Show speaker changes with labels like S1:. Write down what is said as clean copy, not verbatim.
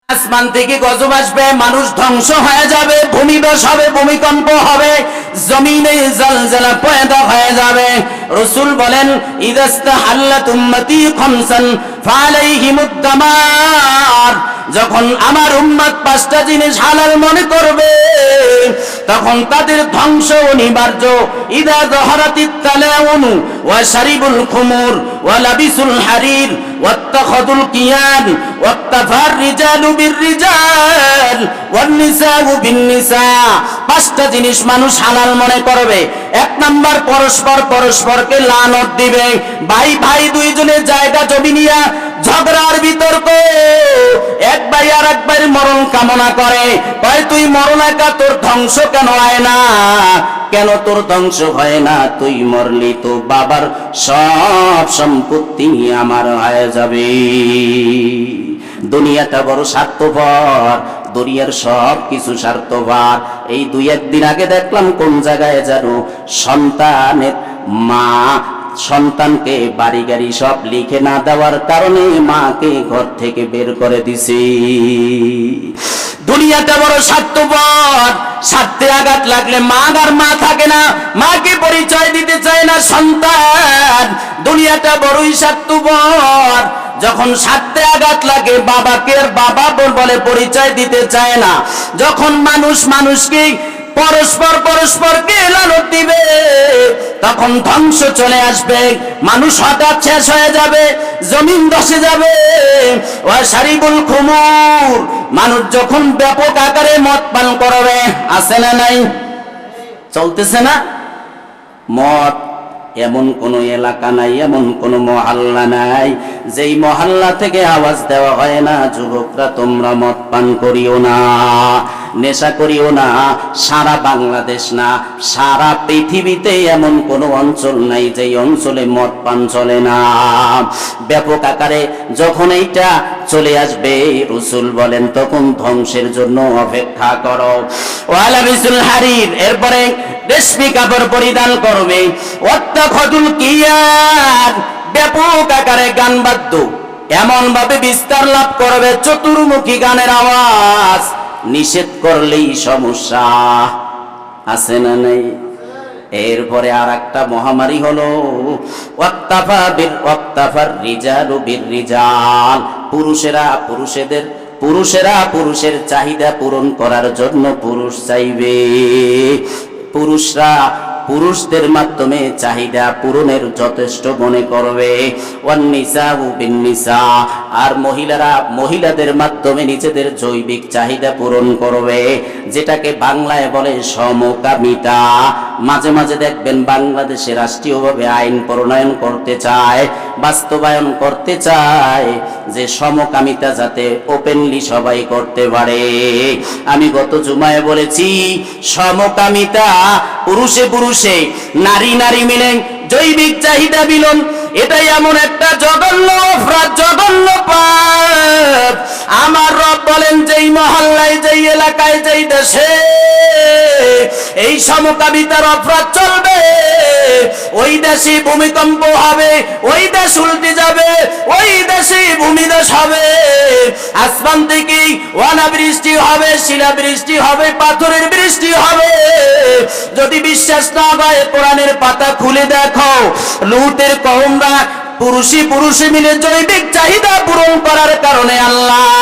S1: আসমান থেকে গজব আসবে, মানুষ ধ্বংস হয়ে যাবে, ভূমিধস হবে, ভূমিকম্প হবে, জমিনে জলজলা পয়দা হয়ে যাবে। রাসূল বলেন, ইদাস্তাহাল্লাত উম্মতি খামসান ফালাইহিমুদ দামার। যখন আমার উম্মত পাঁচটা জিনিস হালাল মনে করবে, তখন তাদের ধ্বংস অনিবার্য। ইদা যাহারাতিত তালাউনু ওয়া শারিবুল খুমুর ওয়া লাবিসুল হারির ওয়াত্তাখাদুল কিয়ান ওয়াত্তাফার রিজালু বির রিজাল ওয়ান নিসাউ বিন নিসা। পাঁচটা জিনিস মানুষ হালাল মনে করবে। এক নাম্বার, পরস্পরকে লানত দিবে। ভাই ভাই দুইজনের জায়গা জমি নিয়ে ঝগড়ার বিতর্ক, এক ভাই আর এক ভাইয়ের মরণ কামনা করে। ভাই তুই মরণ একা, তোর ধ্বংস কেন হয় না? কেন তোর ধ্বংস হয় না? তুই মরলি তো বাবার সব সম্পত্তি আমার হয়ে যাবে। দুনিয়াটা বড় স্বার্থপর, দুনিয়ার সব কিছু স্বার্থপর। এই দুই একদিন আগে দেখলাম কোন জায়গায় জানো, সন্তানের মা সন্তানকে বাড়ি গাড়ি সব লিখে না দেওয়ার কারণে মাকে ঘর থেকে বের করে দিছে। দুনিয়াটা বড় স্বার্থপর, স্বার্থে আঘাত লাগলে মা আর মা থাকে না, মাকে পরিচয় দিতে চায় না সন্তান। দুনিয়াটা বড়ই স্বার্থপর। যখন স্বার্থে আঘাত লাগে বাবাকে আর বাবা বলে পরিচয় দিতে চায় না। যখন মানুষ মানুষকে পরস্পরকে লালত দিবে, তখন ধ্বংস চলে আসবে। মানুষ হঠাৎ শেষ হয়ে যাবে, জমিন ধসে যাবে। ওয়া শারিবুল খুমুর, মানুষ যখন ব্যাপক আকারে মদ পান করবে, আছে না নাই? চলতেছে না? মদ এমন কোন এলাকা নাই, এমন কোন মহল্লা নাই যেই মহল্লা থেকে আওয়াজ দেওয়া হয় না, যুবকরা তোমরা মদ পান করিও না, নেশা করিও না। সারা বাংলাদেশ না, সারা পৃথিবীতে এমন কোন অঞ্চল নাই যেই অঞ্চলে মদ পান চলে না। ব্যাপক আকারে যখন এইটা চলে আসবে, রাসূল বলেন তখন ধ্বংসের জন্য অপেক্ষা করো। ওয়ালা বিসুল হারির, এরপরে রেশমি কাপড় পরিধান করবে। ওয়াত্তাখাদুল কিয়ান, ব্যাপক আকারে গান বাদ্য এমন ভাবে বিস্তার লাভ করবে, চতুর্মুখী গানের আওয়াজ। নিষেধ করলেই সমস্যা, আছে না নাই? এরপরে আর একটা মহামারী হলো ওয়াক্তাফার রিজালু বির রিজাল। পুরুষেরা পুরুষের চাহিদা পূরণ করার জন্য পুরুষ চাইবে, পুরুষরা পুরুষদের মাধ্যমে চাহিদা পূরণের যথেষ্ট মনে করবে। ওয়ান নিসাউ বিন নিসা, আর মহিলারা মহিলাদের মাধ্যমে নিজেদের জৈবিক চাহিদা পূরণ করবে, যেটাকে বাংলায় বলে সমকামিতা। মাঝে মাঝে দেখবেন বাংলাদেশে রাষ্ট্রীয়ভাবে আইন প্রণয়ন করতে চায়, বাস্তবায়ন করতে চায় যে সমকামিতা যাতে ওপেনলি সবাই করতে পারে। আমি গত জুমায় বলেছি, সমকামিতা পুরুষে নারী মিলে জৈবিক চাহিদা মিলন, এটাই এমন একটা জঘন্য অপরাধ, জঘন্য পাপ। আমার রব বলেন, যেই মহল্লায়, যেই এলাকায়, যেই দেশে এই সমকামিতার অপরাধ চলবে, ওই দেশে ভূমিকম্প হবে, ওই দেশ উল্টে যাবে, ওই দেশে ভূমিধস হবে। আসমান থেকে অনাবৃষ্টি হবে, শিলাবৃষ্টি হবে, পাথরের বৃষ্টি হবে। যদি বিশ্বাস না হয়, কোরআনের পাতা খুলে দেখো, লূতের কওমরা পুরুষে মিলে জৈবিক চাহিদা পূরণ করার কারণে আল্লাহ